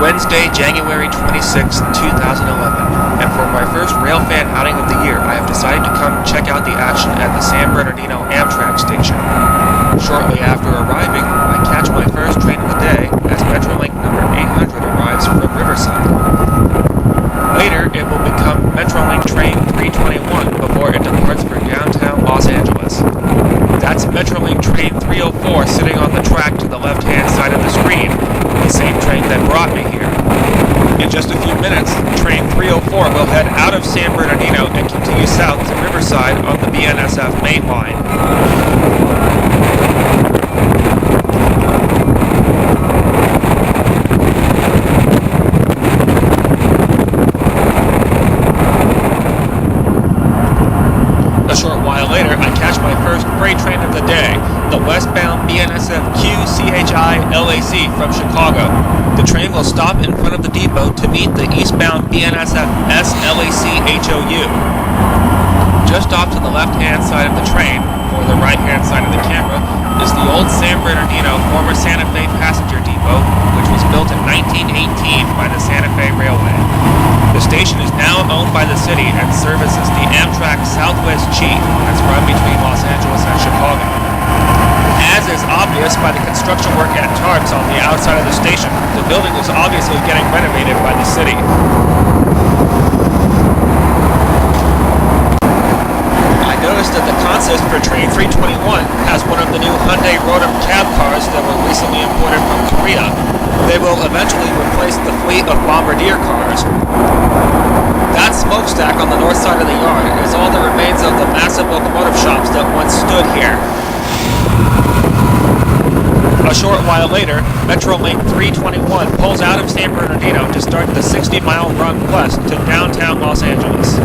Wednesday, January 26, 2011, and for my first Railfan outing of the year, I have decided to come check out the action at the San Bernardino Amtrak station. Shortly after arriving, I catch my first train of the day as Metrolink number 800 arrives from Riverside. Later, it will become Metrolink train 321 before it departs for downtown Los Angeles. That's Metrolink train 304 sitting on the track to the left-hand side of the screen, the same train that brought me here. In just a few minutes, train 304 will head out of San Bernardino and continue south to Riverside on the BNSF main line. A short while later, I catch my first freight train of the day, the westbound BNSF QCHI LAC from Chicago. The train will stop in front of the depot to meet the eastbound BNSF SLAC HOU. Just off to the left-hand side of the train, or the right-hand side of the camera, is the old San Bernardino former Santa Fe passenger depot, which was built in 1918 by the Santa Fe Railway. The station is now owned by the city and services the Amtrak Southwest Chief that's run between Los Angeles and Chicago. As is obvious by the construction work at tarps on the outside of the station, the building is obviously getting renovated by the city. I noticed that the consist for train 321 has one of the new Hyundai Rotem cab cars that were recently imported from Korea. They will eventually replace the fleet of Bombardier cars. That smokestack on the north side of the yard is all that remains of the massive locomotive shops that once stood here. A short while later, Metrolink 321 pulls out of San Bernardino to start the 60-mile run west to downtown Los Angeles.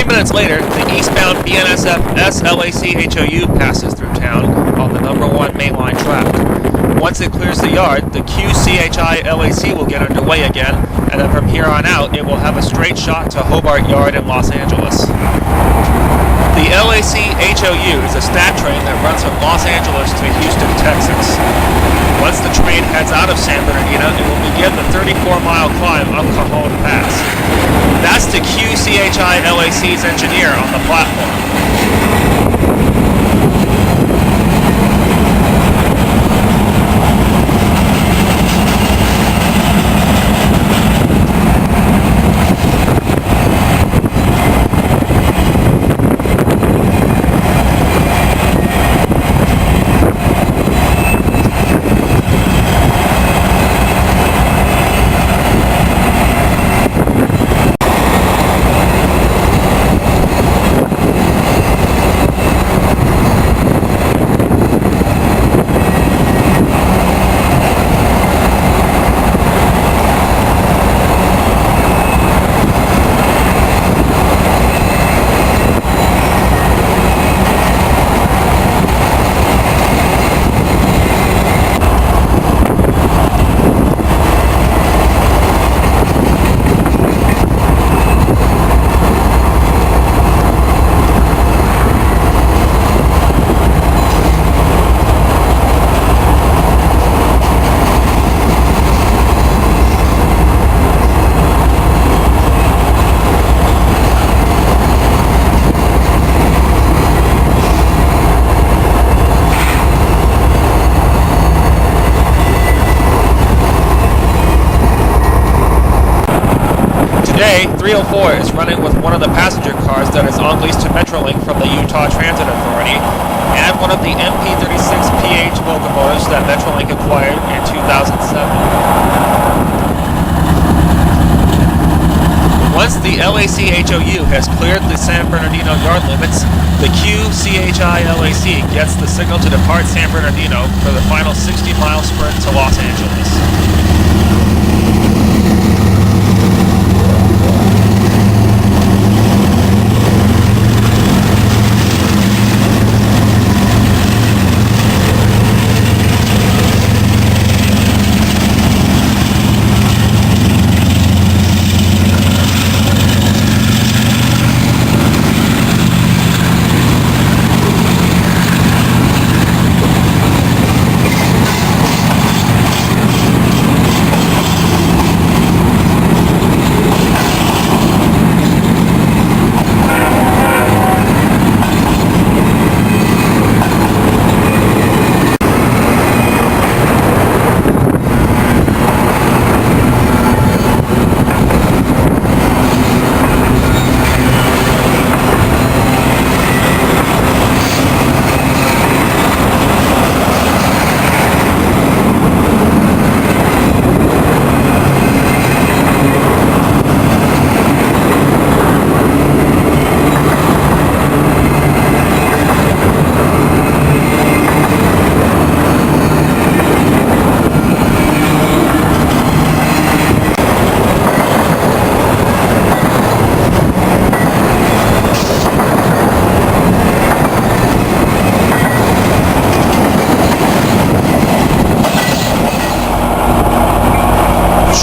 Minutes later, the eastbound BNSF SLAC HOU passes through town on the number 1 mainline track. Once it clears the yard, the QCHI LAC will get underway again, and then from here on out, it will have a straight shot to Hobart Yard in Los Angeles. The LAC HOU is a stat train that runs from Los Angeles to Houston, Texas. Once the train heads out of San Bernardino, it will begin the 34-mile climb up Cajon Pass. That's the QCHI LAC's engineer on the platform. Today, 304 is running with one of the passenger cars that is on lease to Metrolink from the Utah Transit Authority, and one of the MP36PH locomotives that Metrolink acquired in 2007. Once the LAC HOU has cleared the San Bernardino yard limits, the QCHI LAC gets the signal to depart San Bernardino for the final 60-mile sprint to Los Angeles.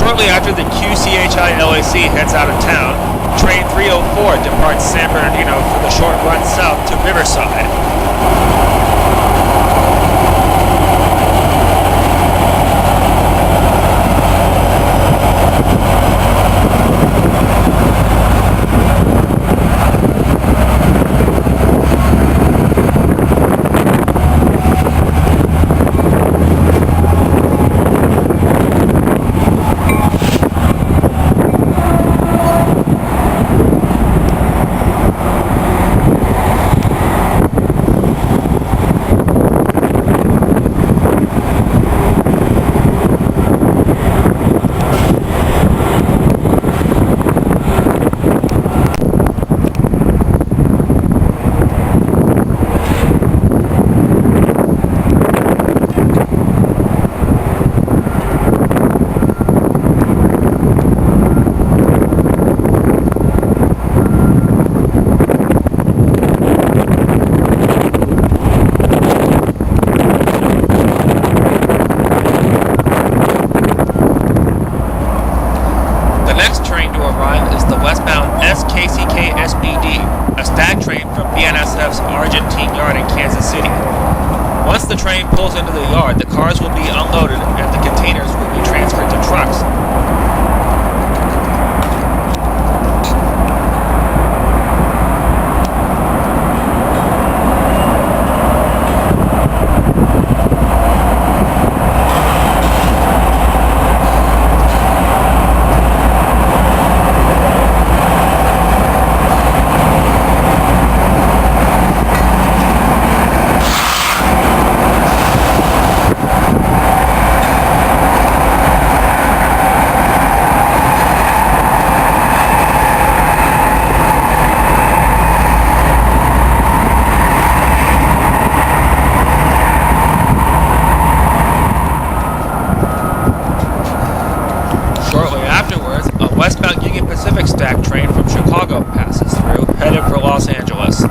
Shortly after the QCHI LAC heads out of town, train 304 departs San Bernardino for the short run south to Riverside. Once the train pulls into the yard, the cars will be unloaded and the containers will be transferred to trucks. Westbound Union Pacific stack train from Chicago passes through, headed for Los Angeles.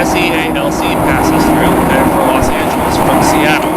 SEALC passes through, headed for Los Angeles from Seattle.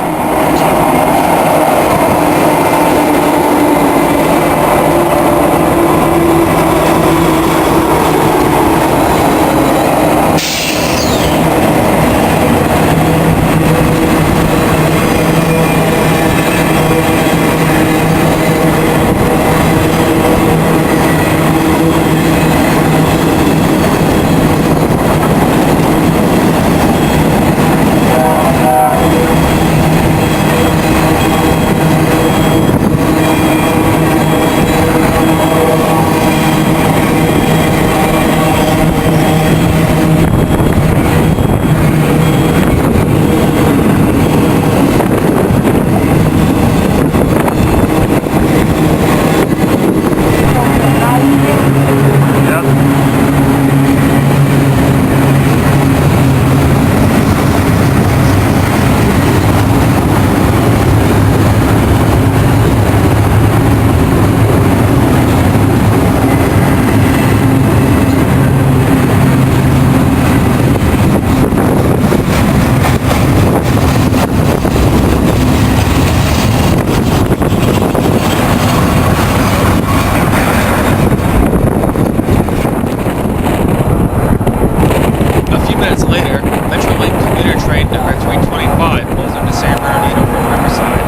San Bernardino from Riverside.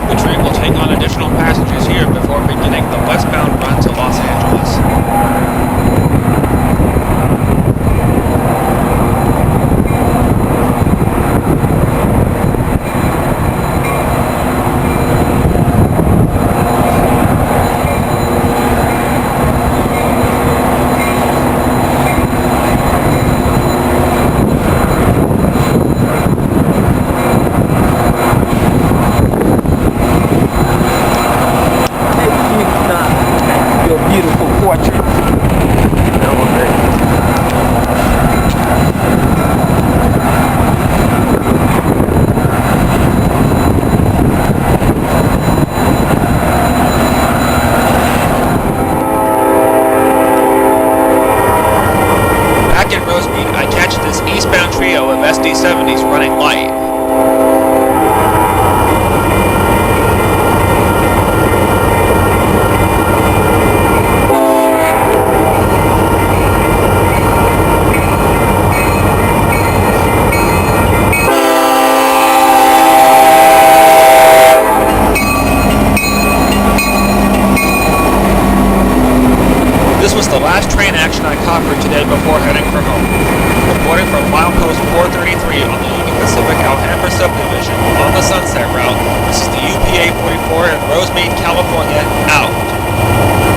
The train will take on additional passengers here before beginning the westbound run to Los Angeles. Beautiful portrait. Back in Rosemead, I catch this eastbound trio of SD70s running light. This was the last train action I covered today before heading for home. Reporting from milepost 433 on the Union Pacific Alhambra subdivision on the Sunset Route, this is the UPA 44 in Rosemead, California, out.